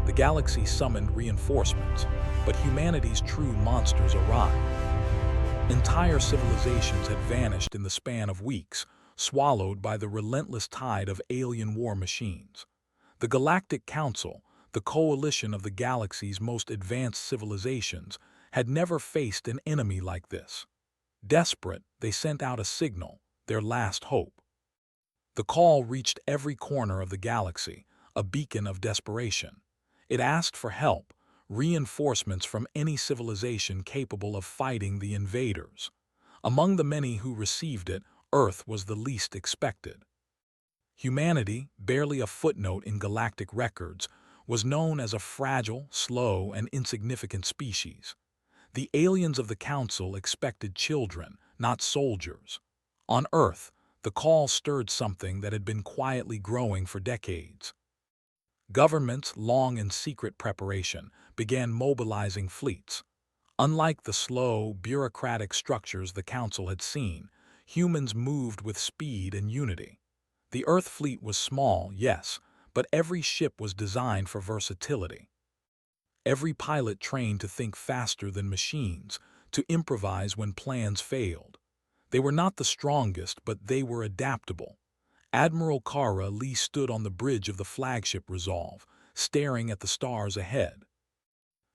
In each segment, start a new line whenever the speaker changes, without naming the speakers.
The galaxy summoned reinforcements, but humanity's true monsters arrived. Entire civilizations had vanished in the span of weeks, swallowed by the relentless tide of alien war machines. The Galactic Council, the coalition of the galaxy's most advanced civilizations, had never faced an enemy like this. Desperate, they sent out a signal, their last hope. The call reached every corner of the galaxy, a beacon of desperation. It asked for help, reinforcements from any civilization capable of fighting the invaders. Among the many who received it, Earth was the least expected. Humanity, barely a footnote in galactic records, was known as a fragile, slow, and insignificant species. The aliens of the Council expected children, not soldiers. On Earth, the call stirred something that had been quietly growing for decades. Governments, long in secret preparation, began mobilizing fleets. Unlike the slow, bureaucratic structures the Council had seen, humans moved with speed and unity. The Earth fleet was small, yes, but every ship was designed for versatility. Every pilot trained to think faster than machines, to improvise when plans failed. They were not the strongest, but they were adaptable. Admiral Kara Lee stood on the bridge of the flagship Resolve, staring at the stars ahead.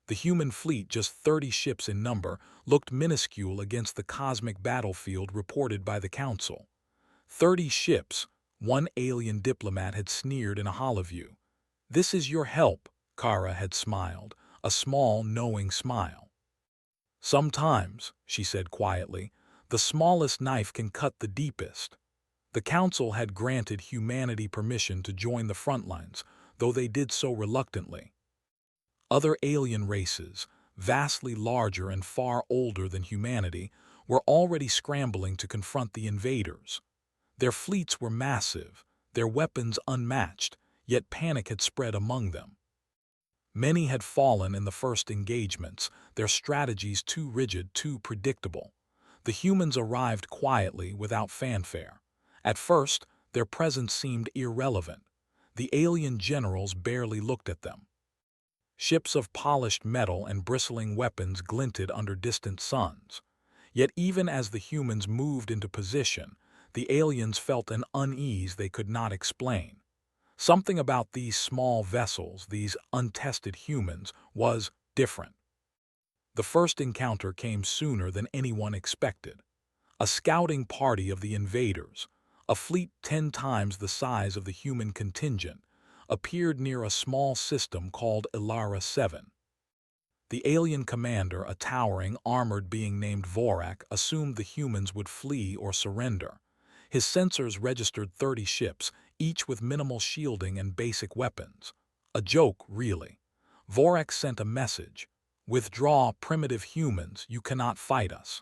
The human fleet, just 30 ships in number, looked minuscule against the cosmic battlefield reported by the Council. 30 ships, one alien diplomat had sneered in a holoview. "This is your help," Kara had smiled, a small, knowing smile. "Sometimes," she said quietly, "the smallest knife can cut the deepest." The Council had granted humanity permission to join the front lines, though they did so reluctantly. Other alien races, vastly larger and far older than humanity, were already scrambling to confront the invaders. Their fleets were massive, their weapons unmatched, yet panic had spread among them. Many had fallen in the first engagements, their strategies too rigid, too predictable. The humans arrived quietly, without fanfare. At first, their presence seemed irrelevant. The alien generals barely looked at them. Ships of polished metal and bristling weapons glinted under distant suns. Yet even as the humans moved into position, the aliens felt an unease they could not explain. Something about these small vessels, these untested humans, was different. The first encounter came sooner than anyone expected. A scouting party of the invaders, a fleet 10 times the size of the human contingent, appeared near a small system called Ilara 7. The alien commander, a towering, armored being named Vorak, assumed the humans would flee or surrender. His sensors registered 30 ships, each with minimal shielding and basic weapons. A joke, really. Vorak sent a message: "Withdraw, primitive humans, you cannot fight us.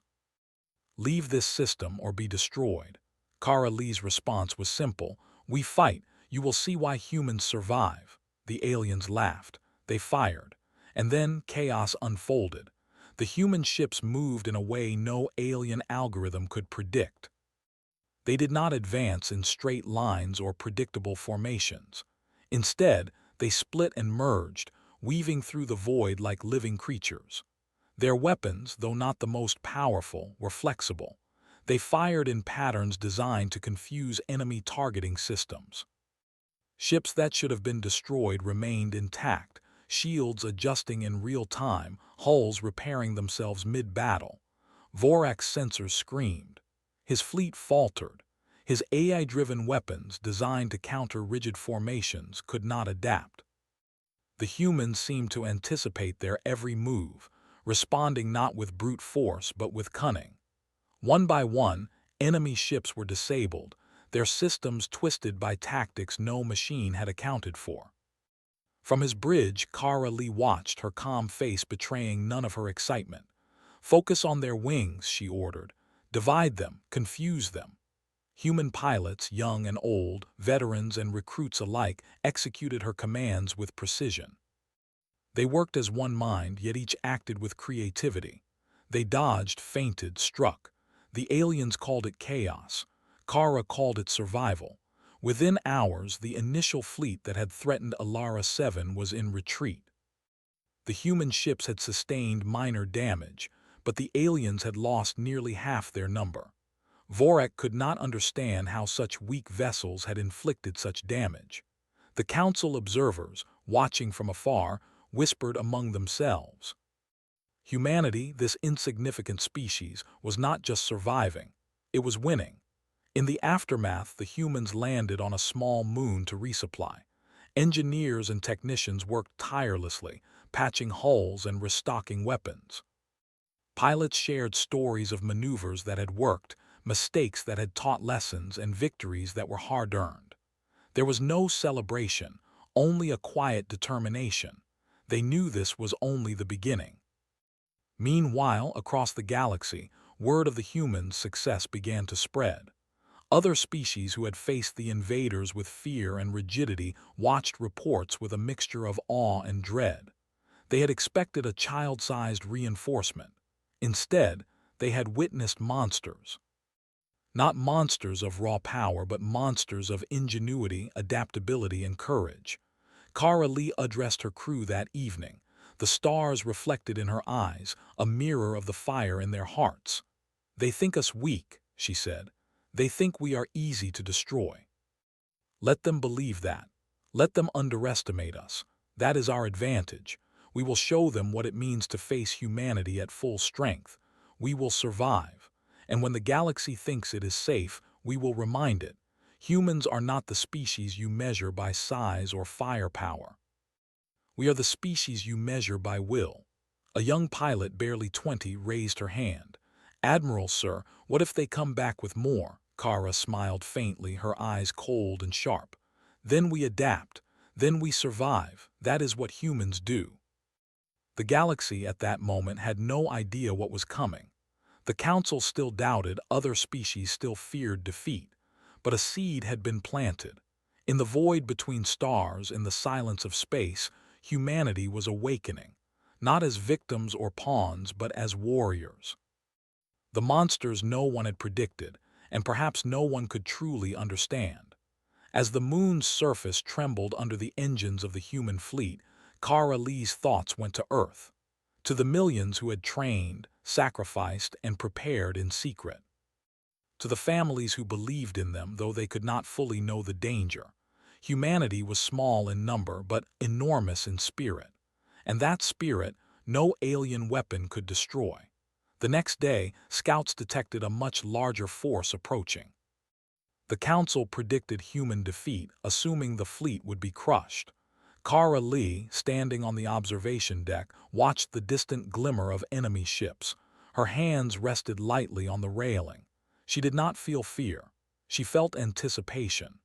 Leave this system or be destroyed." Kara Lee's response was simple: "We fight. You will see why humans survive." The aliens laughed. They fired. And then chaos unfolded. The human ships moved in a way no alien algorithm could predict. They did not advance in straight lines or predictable formations. Instead, they split and merged, weaving through the void like living creatures. Their weapons, though not the most powerful, were flexible. They fired in patterns designed to confuse enemy targeting systems. Ships that should have been destroyed remained intact, shields adjusting in real time, hulls repairing themselves mid-battle. Vorak's sensors screamed. His fleet faltered. His AI-driven weapons, designed to counter rigid formations, could not adapt. The humans seemed to anticipate their every move, responding not with brute force but with cunning. One by one, enemy ships were disabled, their systems twisted by tactics no machine had accounted for. From his bridge, Kara Lee watched, her calm face betraying none of her excitement. "Focus on their wings," she ordered. "Divide them, confuse them." Human pilots, young and old, veterans and recruits alike, executed her commands with precision. They worked as one mind, yet each acted with creativity. They dodged, feinted, struck. The aliens called it chaos. Kara called it survival. Within hours, the initial fleet that had threatened Alara 7 was in retreat. The human ships had sustained minor damage, but the aliens had lost nearly half their number. Vorak could not understand how such weak vessels had inflicted such damage. The council observers, watching from afar, whispered among themselves. Humanity, this insignificant species, was not just surviving, it was winning. In the aftermath, the humans landed on a small moon to resupply. Engineers and technicians worked tirelessly, patching hulls and restocking weapons. Pilots shared stories of maneuvers that had worked, mistakes that had taught lessons, and victories that were hard-earned. There was no celebration, only a quiet determination. They knew this was only the beginning. Meanwhile, across the galaxy, word of the humans' success began to spread. Other species who had faced the invaders with fear and rigidity watched reports with a mixture of awe and dread. They had expected a child-sized reinforcement. Instead, they had witnessed monsters. Not monsters of raw power, but monsters of ingenuity, adaptability, and courage. Kara Lee addressed her crew that evening. The stars reflected in her eyes, a mirror of the fire in their hearts. "They think us weak," she said. "They think we are easy to destroy. Let them believe that. Let them underestimate us. That is our advantage. We will show them what it means to face humanity at full strength. We will survive. And when the galaxy thinks it is safe, we will remind it. Humans are not the species you measure by size or firepower. We are the species you measure by will." A young pilot, barely 20, raised her hand. "Admiral, sir, what if they come back with more?" Kara smiled faintly, her eyes cold and sharp. "Then we adapt. Then we survive. That is what humans do." The galaxy at that moment had no idea what was coming. The council still doubted, other species still feared defeat. But a seed had been planted. In the void between stars, in the silence of space, humanity was awakening, not as victims or pawns, but as warriors. The monsters no one had predicted, and perhaps no one could truly understand. As the moon's surface trembled under the engines of the human fleet, Kara Lee's thoughts went to Earth, to the millions who had trained, sacrificed, and prepared in secret. To the families who believed in them, though they could not fully know the danger. Humanity was small in number, but enormous in spirit. And that spirit, no alien weapon could destroy. The next day, scouts detected a much larger force approaching. The council predicted human defeat, assuming the fleet would be crushed. Kara Lee, standing on the observation deck, watched the distant glimmer of enemy ships. Her hands rested lightly on the railing. She did not feel fear. She felt anticipation.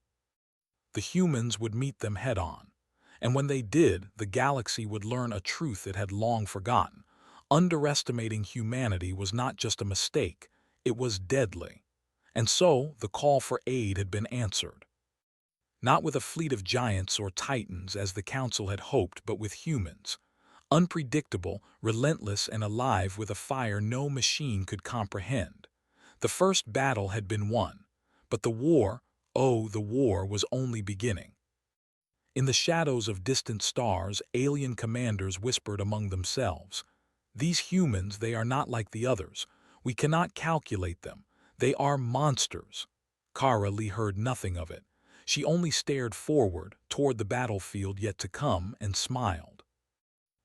The humans would meet them head-on. And when they did, the galaxy would learn a truth it had long forgotten. Underestimating humanity was not just a mistake, it was deadly. And so, the call for aid had been answered. Not with a fleet of giants or titans as the council had hoped, but with humans. Unpredictable, relentless, and alive with a fire no machine could comprehend. The first battle had been won. But the war, oh, the war was only beginning. In the shadows of distant stars, alien commanders whispered among themselves. "These humans, they are not like the others. We cannot calculate them. They are monsters." Kara Lee heard nothing of it. She only stared forward, toward the battlefield yet to come, and smiled.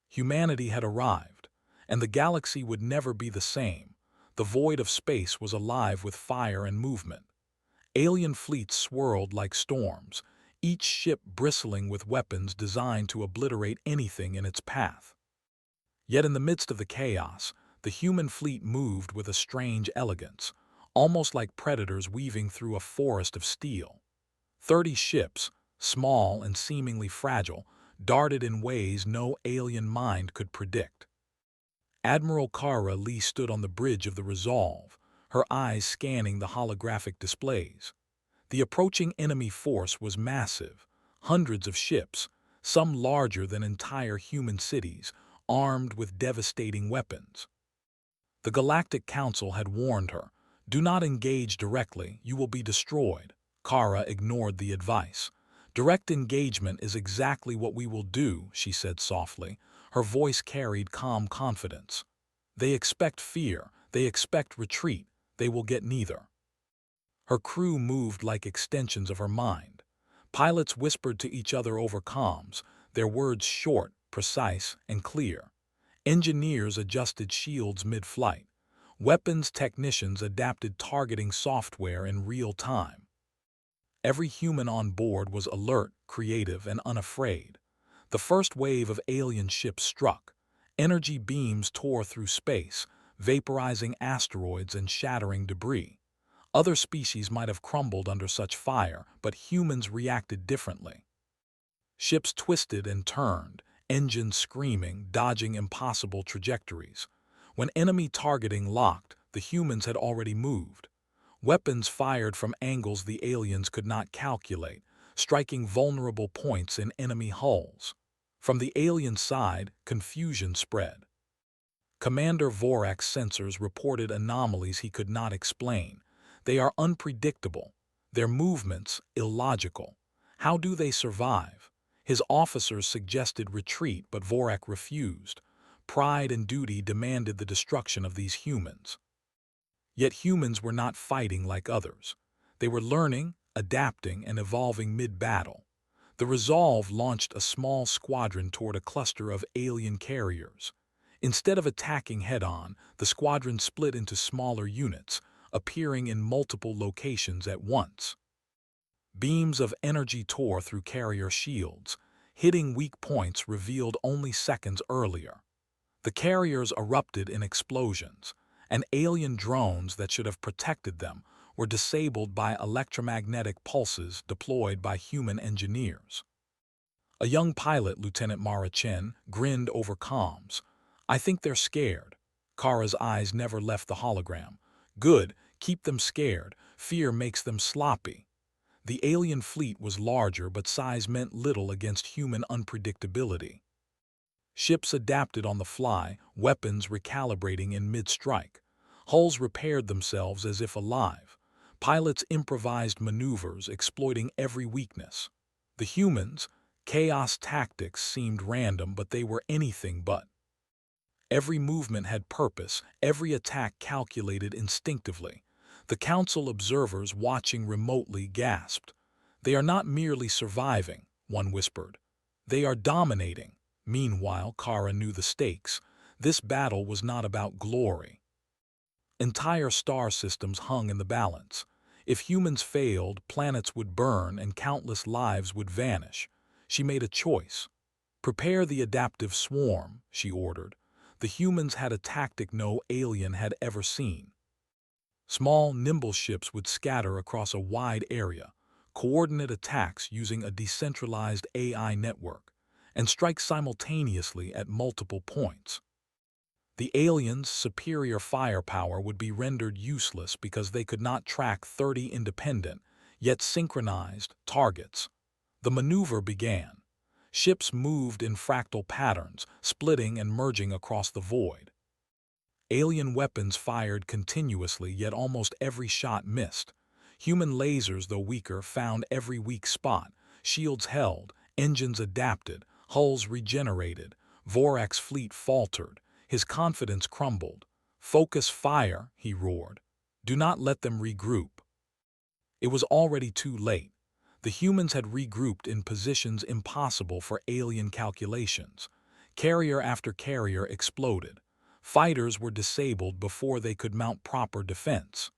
Humanity had arrived, and the galaxy would never be the same. The void of space was alive with fire and movement. Alien fleets swirled like storms, each ship bristling with weapons designed to obliterate anything in its path. Yet in the midst of the chaos, the human fleet moved with a strange elegance, almost like predators weaving through a forest of steel. 30 ships, small and seemingly fragile, darted in ways no alien mind could predict. Admiral Kara Lee stood on the bridge of the Resolve, her eyes scanning the holographic displays. The approaching enemy force was massive, hundreds of ships, some larger than entire human cities, armed with devastating weapons. The Galactic Council had warned her, "Do not engage directly, you will be destroyed." Kara ignored the advice. "Direct engagement is exactly what we will do," she said softly. Her voice carried calm confidence. "They expect fear, they expect retreat, they will get neither." Her crew moved like extensions of her mind. Pilots whispered to each other over comms, their words short, precise, and clear. Engineers adjusted shields mid-flight. Weapons technicians adapted targeting software in real time. Every human on board was alert, creative, and unafraid. The first wave of alien ships struck. Energy beams tore through space, vaporizing asteroids and shattering debris. Other species might have crumbled under such fire, but humans reacted differently. Ships twisted and turned, engines screaming, dodging impossible trajectories. When enemy targeting locked, the humans had already moved. Weapons fired from angles the aliens could not calculate, striking vulnerable points in enemy hulls. From the alien side, confusion spread. Commander Vorak's sensors reported anomalies he could not explain. They are unpredictable, their movements illogical. How do they survive? His officers suggested retreat, but Vorak refused. Pride and duty demanded the destruction of these humans. Yet humans were not fighting like others. They were learning, adapting, and evolving mid-battle. The Resolve launched a small squadron toward a cluster of alien carriers. Instead of attacking head-on, the squadron split into smaller units, appearing in multiple locations at once. Beams of energy tore through carrier shields, hitting weak points revealed only seconds earlier. The carriers erupted in explosions, and alien drones that should have protected them were disabled by electromagnetic pulses deployed by human engineers. A young pilot, Lieutenant Mara Chen, grinned over comms. "I think they're scared." Kara's eyes never left the hologram. "Good, keep them scared. Fear makes them sloppy." The alien fleet was larger, but size meant little against human unpredictability. Ships adapted on the fly, weapons recalibrating in mid-strike. Hulls repaired themselves as if alive. Pilots improvised maneuvers, exploiting every weakness. The humans, chaos tactics seemed random, but they were anything but. Every movement had purpose, every attack calculated instinctively. The council observers watching remotely gasped. "They are not merely surviving," one whispered. "They are dominating." Meanwhile, Kara knew the stakes. This battle was not about glory. Entire star systems hung in the balance. If humans failed, planets would burn and countless lives would vanish. She made a choice. "Prepare the adaptive swarm," she ordered. The humans had a tactic no alien had ever seen. Small, nimble ships would scatter across a wide area, coordinate attacks using a decentralized AI network, and strike simultaneously at multiple points. The aliens' superior firepower would be rendered useless because they could not track 30 independent, yet synchronized, targets. The maneuver began. Ships moved in fractal patterns, splitting and merging across the void. Alien weapons fired continuously, yet almost every shot missed. Human lasers, though weaker, found every weak spot. Shields held, engines adapted, hulls regenerated. Vorak's fleet faltered. His confidence crumbled. "Focus fire," he roared. "Do not let them regroup." It was already too late. The humans had regrouped in positions impossible for alien calculations. Carrier after carrier exploded. Fighters were disabled before they could mount proper defense.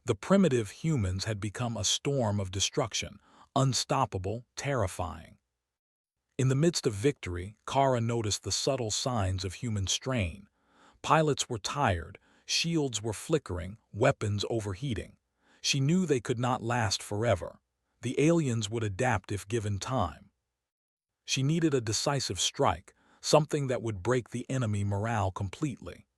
The primitive humans had become a storm of destruction, unstoppable, terrifying. In the midst of victory, Kara noticed the subtle signs of human strain. Pilots were tired, shields were flickering, weapons overheating. She knew they could not last forever. The aliens would adapt if given time. She needed a decisive strike, something that would break the enemy morale completely.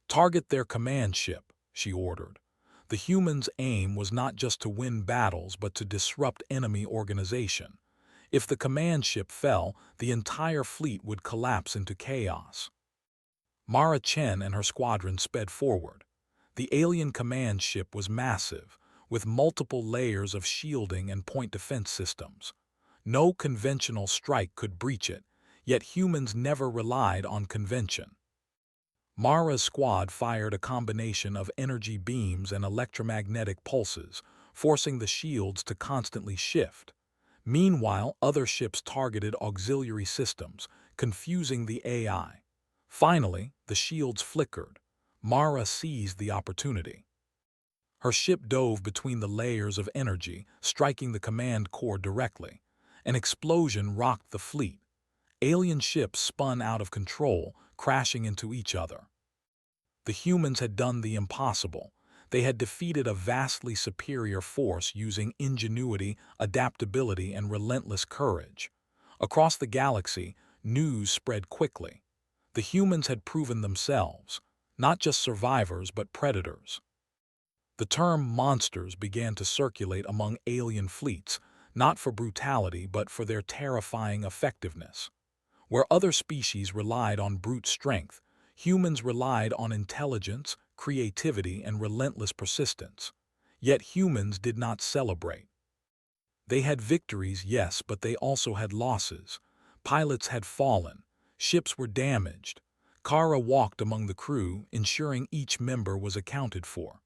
"Target their command ship," she ordered. The humans' aim was not just to win battles, but to disrupt enemy organization. If the command ship fell, the entire fleet would collapse into chaos. Mara Chen and her squadron sped forward. The alien command ship was massive, with multiple layers of shielding and point defense systems. No conventional strike could breach it, yet humans never relied on convention. Mara's squad fired a combination of energy beams and electromagnetic pulses, forcing the shields to constantly shift. Meanwhile, other ships targeted auxiliary systems, confusing the AI. Finally, the shields flickered. Mara seized the opportunity. Her ship dove between the layers of energy, striking the command core directly. An explosion rocked the fleet. Alien ships spun out of control, crashing into each other. The humans had done the impossible. They had defeated a vastly superior force using ingenuity, adaptability, and relentless courage. Across the galaxy, news spread quickly. The humans had proven themselves, not just survivors but predators. The term monsters began to circulate among alien fleets, not for brutality but for their terrifying effectiveness. Where other species relied on brute strength, humans relied on intelligence, creativity, and relentless persistence. Yet humans did not celebrate. They had victories, yes, but they also had losses. Pilots had fallen. Ships were damaged. Kara walked among the crew, ensuring each member was accounted for.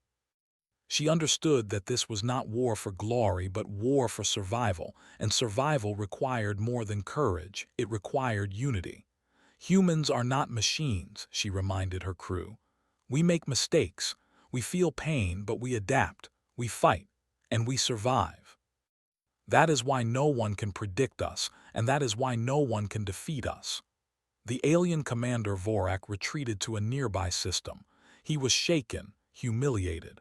She understood that this was not war for glory but war for survival, and survival required more than courage, it required unity. Humans are not machines, she reminded her crew. We make mistakes, we feel pain, but we adapt, we fight, and we survive. That is why no one can predict us, and that is why no one can defeat us. The alien commander Vorak retreated to a nearby system. He was shaken, humiliated.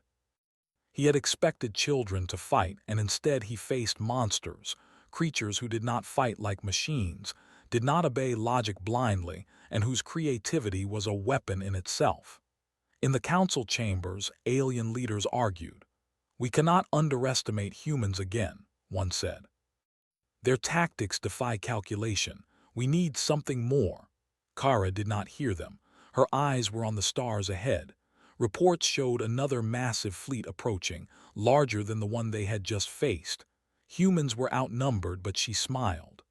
He had expected children to fight, and instead he faced monsters, creatures who did not fight like machines, did not obey logic blindly, and whose creativity was a weapon in itself. In the council chambers, alien leaders argued. "We cannot underestimate humans again," one said. "Their tactics defy calculation. We need something more." Kara did not hear them. Her eyes were on the stars ahead. Reports showed another massive fleet approaching, larger than the one they had just faced. Humans were outnumbered, but she smiled.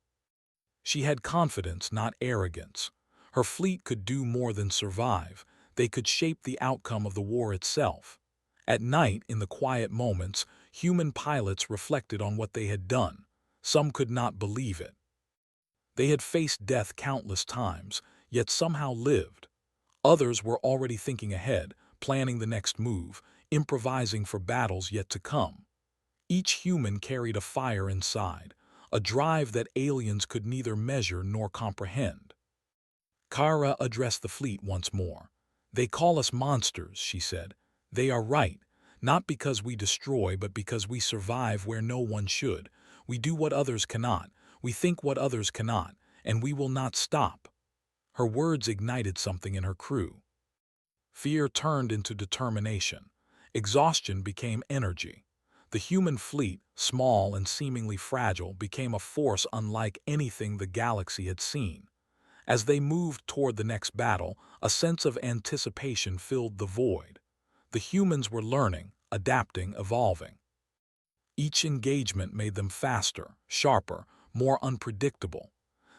She had confidence, not arrogance. Her fleet could do more than survive. They could shape the outcome of the war itself. At night, in the quiet moments, human pilots reflected on what they had done. Some could not believe it. They had faced death countless times, yet somehow lived. Others were already thinking ahead, planning the next move, improvising for battles yet to come. Each human carried a fire inside, a drive that aliens could neither measure nor comprehend. Kara addressed the fleet once more. "They call us monsters," she said. "They are right, not because we destroy but because we survive where no one should. We do what others cannot, we think what others cannot, and we will not stop." Her words ignited something in her crew. Fear turned into determination. Exhaustion became energy. The human fleet, small and seemingly fragile, became a force unlike anything the galaxy had seen. As they moved toward the next battle, a sense of anticipation filled the void. The humans were learning, adapting, evolving. Each engagement made them faster, sharper, more unpredictable.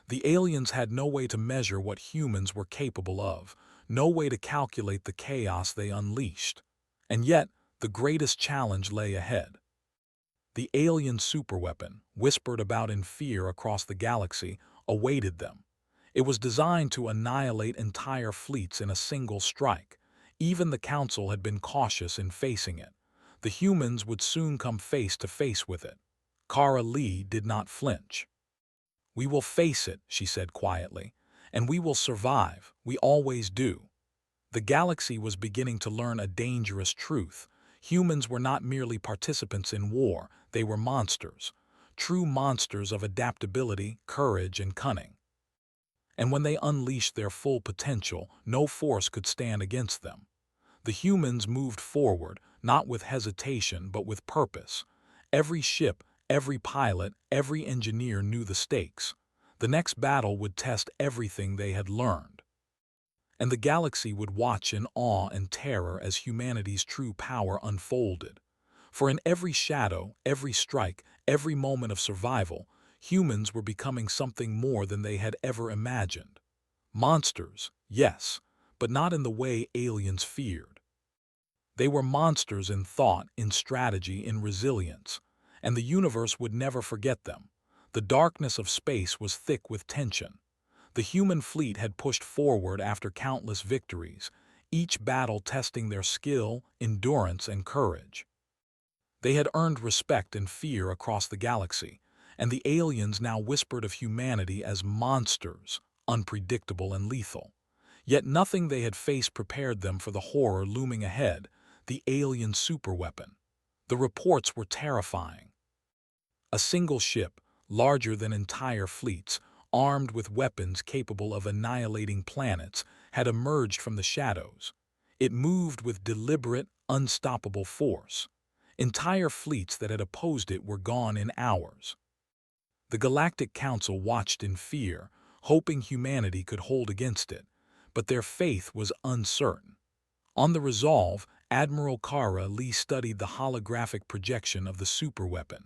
The aliens had no way to measure what humans were capable of, no way to calculate the chaos they unleashed. And yet, the greatest challenge lay ahead. The alien superweapon, whispered about in fear across the galaxy, awaited them. It was designed to annihilate entire fleets in a single strike. Even the Council had been cautious in facing it. The humans would soon come face to face with it. Kara Lee did not flinch. "We will face it," she said quietly, "and we will survive. We always do." The galaxy was beginning to learn a dangerous truth. Humans were not merely participants in war, they were monsters. True monsters of adaptability, courage, and cunning. And when they unleashed their full potential, no force could stand against them. The humans moved forward, not with hesitation but with purpose. Every ship, every pilot, every engineer knew the stakes. The next battle would test everything they had learned. And the galaxy would watch in awe and terror as humanity's true power unfolded. For in every shadow, every strike, every moment of survival, humans were becoming something more than they had ever imagined. Monsters, yes, but not in the way aliens feared. They were monsters in thought, in strategy, in resilience, and the universe would never forget them. The darkness of space was thick with tension. The human fleet had pushed forward after countless victories, each battle testing their skill, endurance, and courage. They had earned respect and fear across the galaxy, and the aliens now whispered of humanity as monsters, unpredictable and lethal. Yet nothing they had faced prepared them for the horror looming ahead, the alien superweapon. The reports were terrifying. A single ship, larger than entire fleets, armed with weapons capable of annihilating planets, had emerged from the shadows. It moved with deliberate, unstoppable force. Entire fleets that had opposed it were gone in hours. The Galactic Council watched in fear, hoping humanity could hold against it, but their faith was uncertain. On the Resolve, Admiral Kara Lee studied the holographic projection of the superweapon.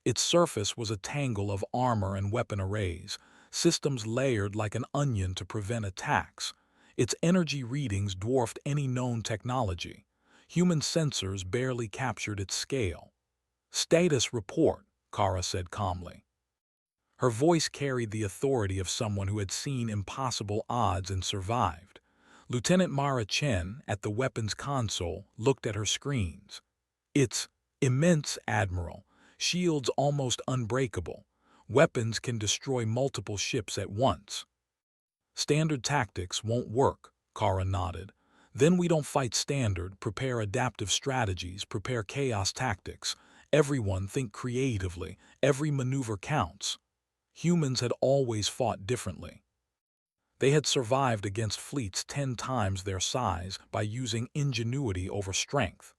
Its surface was a tangle of armor and weapon arrays, systems layered like an onion to prevent attacks. Its energy readings dwarfed any known technology. Human sensors barely captured its scale. "Status report," Kara said calmly. Her voice carried the authority of someone who had seen impossible odds and survived. Lieutenant Mara Chen, at the weapons console, looked at her screens. "It's immense, Admiral. Shields almost unbreakable. Weapons can destroy multiple ships at once." "Standard tactics won't work," Kara nodded. "Then we don't fight standard, prepare adaptive strategies, prepare chaos tactics. Everyone think creatively, every maneuver counts." Humans had always fought differently. They had survived against fleets 10 times their size by using ingenuity over strength.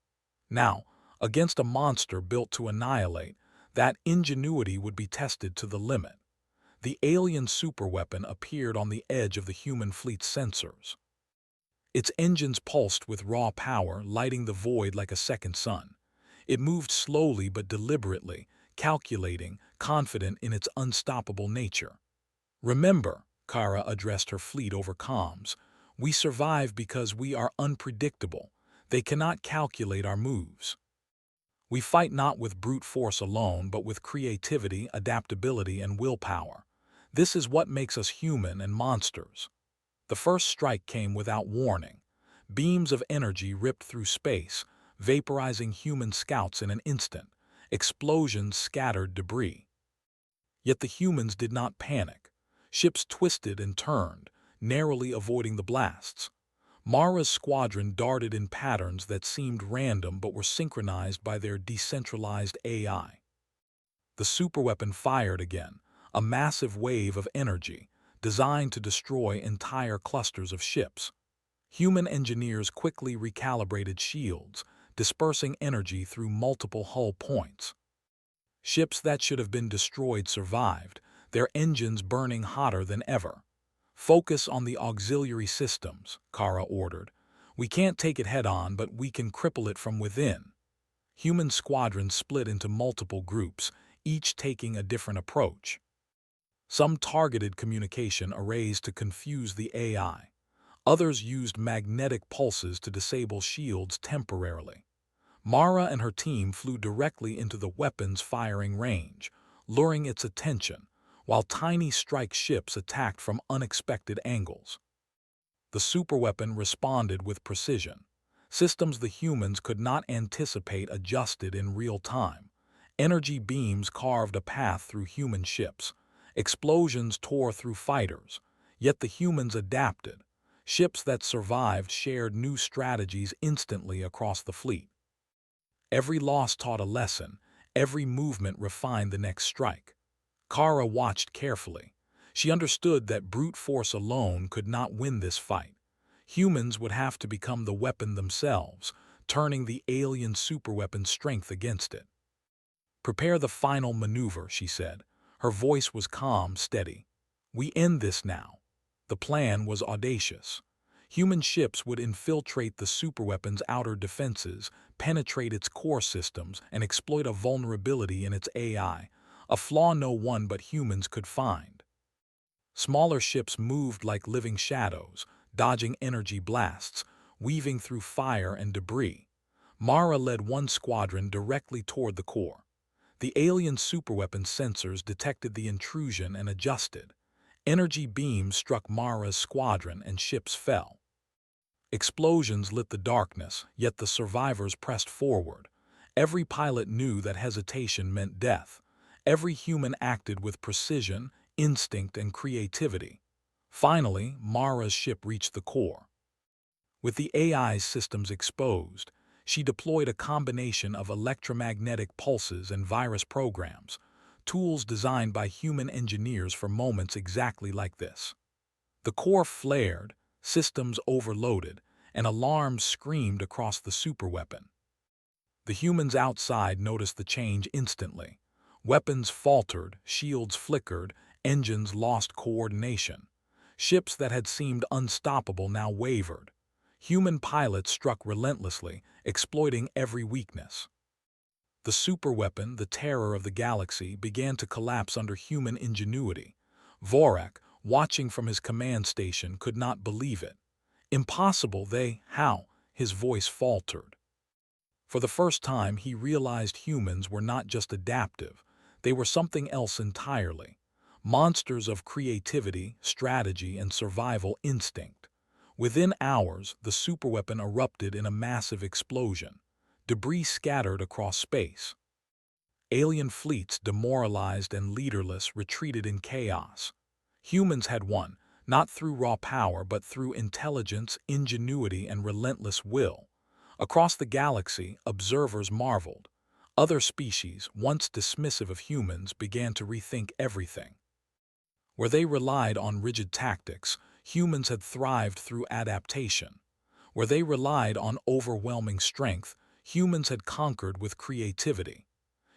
Now, against a monster built to annihilate, that ingenuity would be tested to the limit. The alien superweapon appeared on the edge of the human fleet's sensors. Its engines pulsed with raw power, lighting the void like a second sun. It moved slowly but deliberately, calculating, confident in its unstoppable nature. "Remember," Kara addressed her fleet over comms, "we survive because we are unpredictable. They cannot calculate our moves. We fight not with brute force alone, but with creativity, adaptability, and willpower. This is what makes us human and monsters." The first strike came without warning. Beams of energy ripped through space, vaporizing human scouts in an instant. Explosions scattered debris. Yet the humans did not panic. Ships twisted and turned, narrowly avoiding the blasts. Mara's squadron darted in patterns that seemed random but were synchronized by their decentralized AI. The superweapon fired again, a massive wave of energy, designed to destroy entire clusters of ships. Human engineers quickly recalibrated shields, dispersing energy through multiple hull points. Ships that should have been destroyed survived, their engines burning hotter than ever. "Focus on the auxiliary systems," Kara ordered. "We can't take it head-on, but we can cripple it from within." Human squadrons split into multiple groups, each taking a different approach. Some targeted communication arrays to confuse the AI. Others used magnetic pulses to disable shields temporarily. Mara and her team flew directly into the weapon's firing range, luring its attention, while tiny strike ships attacked from unexpected angles. The superweapon responded with precision. Systems the humans could not anticipate adjusted in real time. Energy beams carved a path through human ships. Explosions tore through fighters. Yet the humans adapted. Ships that survived shared new strategies instantly across the fleet. Every loss taught a lesson. Every movement refined the next strike. Kara watched carefully. She understood that brute force alone could not win this fight. Humans would have to become the weapon themselves, turning the alien superweapon's strength against it. "Prepare the final maneuver," she said. Her voice was calm, steady. "We end this now." The plan was audacious. Human ships would infiltrate the superweapon's outer defenses, penetrate its core systems, and exploit a vulnerability in its AI, a flaw no one but humans could find. Smaller ships moved like living shadows, dodging energy blasts, weaving through fire and debris. Mara led one squadron directly toward the core. The alien superweapon sensors detected the intrusion and adjusted. Energy beams struck Mara's squadron and ships fell. Explosions lit the darkness, yet the survivors pressed forward. Every pilot knew that hesitation meant death. Every human acted with precision, instinct, and creativity. Finally, Mara's ship reached the core. With the AI's systems exposed, she deployed a combination of electromagnetic pulses and virus programs, tools designed by human engineers for moments exactly like this. The core flared, systems overloaded, and alarms screamed across the superweapon. The humans outside noticed the change instantly. Weapons faltered, shields flickered, engines lost coordination. Ships that had seemed unstoppable now wavered. Human pilots struck relentlessly, exploiting every weakness. The superweapon, the terror of the galaxy, began to collapse under human ingenuity. Vorak, watching from his command station, could not believe it. Impossible, how? His voice faltered. For the first time, he realized humans were not just adaptive, they were something else entirely. Monsters of creativity, strategy, and survival instinct. Within hours, the superweapon erupted in a massive explosion. Debris scattered across space. Alien fleets, demoralized and leaderless, retreated in chaos. Humans had won, not through raw power but through intelligence, ingenuity, and relentless will. Across the galaxy, observers marveled. Other species, once dismissive of humans, began to rethink everything. Where they relied on rigid tactics, humans had thrived through adaptation. Where they relied on overwhelming strength, humans had conquered with creativity.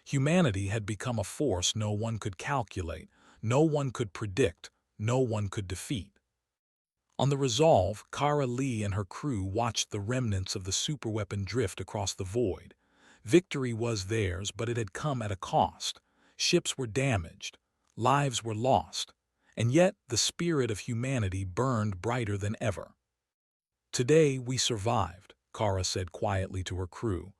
Humanity had become a force no one could calculate, no one could predict, no one could defeat. On the Resolve, Kara Lee and her crew watched the remnants of the superweapon drift across the void. Victory was theirs, but it had come at a cost. Ships were damaged, lives were lost, and yet the spirit of humanity burned brighter than ever. "Today we survived," Kara said quietly to her crew.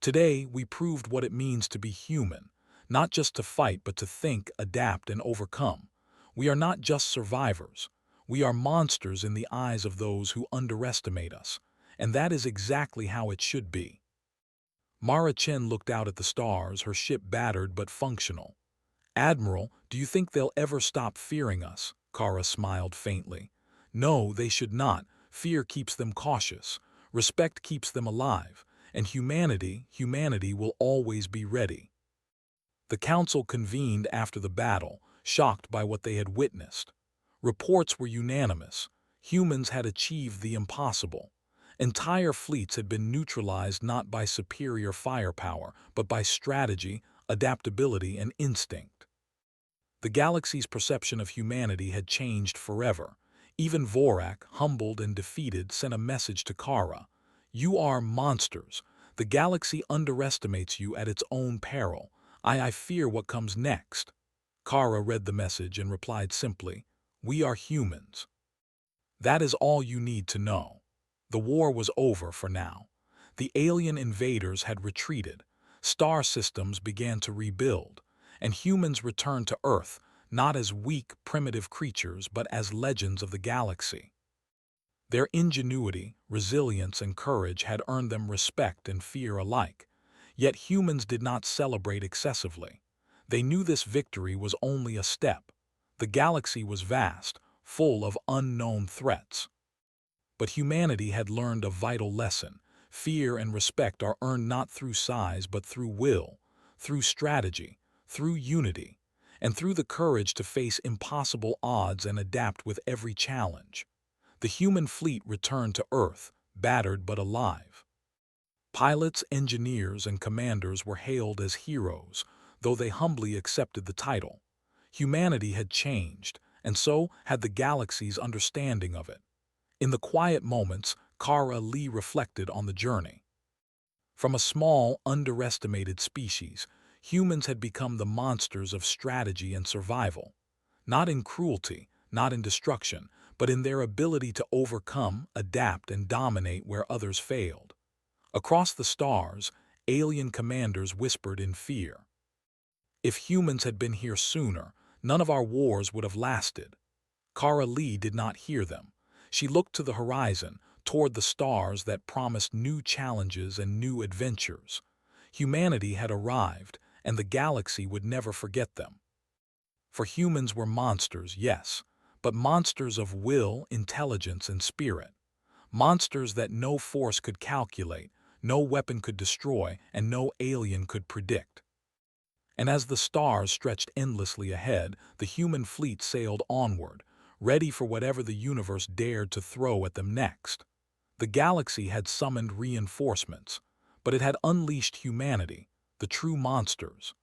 "Today we proved what it means to be human, not just to fight but to think, adapt, and overcome. We are not just survivors. We are monsters in the eyes of those who underestimate us, and that is exactly how it should be." Mara Chen looked out at the stars, her ship battered but functional. "Admiral, do you think they'll ever stop fearing us?" Kara smiled faintly. "No, they should not. Fear keeps them cautious. Respect keeps them alive. And humanity will always be ready." The council convened after the battle, shocked by what they had witnessed. Reports were unanimous. Humans had achieved the impossible. Entire fleets had been neutralized not by superior firepower, but by strategy, adaptability, and instinct. The galaxy's perception of humanity had changed forever. Even Vorak, humbled and defeated, sent a message to Kara. "You are monsters. The galaxy underestimates you at its own peril. I fear what comes next." Kara read the message and replied simply, "We are humans." That is all you need to know. The war was over for now. The alien invaders had retreated. Star systems began to rebuild, and humans returned to Earth, not as weak, primitive creatures, but as legends of the galaxy. Their ingenuity, resilience, and courage had earned them respect and fear alike. Yet humans did not celebrate excessively. They knew this victory was only a step. The galaxy was vast, full of unknown threats. But humanity had learned a vital lesson. Fear and respect are earned not through size but through will, through strategy, through unity, and through the courage to face impossible odds and adapt with every challenge. The human fleet returned to Earth, battered but alive. Pilots, engineers, and commanders were hailed as heroes, though they humbly accepted the title. Humanity had changed, and so had the galaxy's understanding of it. In the quiet moments, Kara Lee reflected on the journey. From a small, underestimated species, humans had become the monsters of strategy and survival. Not in cruelty, not in destruction, but in their ability to overcome, adapt, and dominate where others failed. Across the stars, alien commanders whispered in fear. If humans had been here sooner, none of our wars would have lasted. Kara Lee did not hear them. She looked to the horizon, toward the stars that promised new challenges and new adventures. Humanity had arrived, and the galaxy would never forget them. For humans were monsters, yes, but monsters of will, intelligence, and spirit. Monsters that no force could calculate, no weapon could destroy, and no alien could predict. And as the stars stretched endlessly ahead, the human fleet sailed onward, ready for whatever the universe dared to throw at them next. The galaxy had summoned reinforcements, but it had unleashed humanity, the true monsters.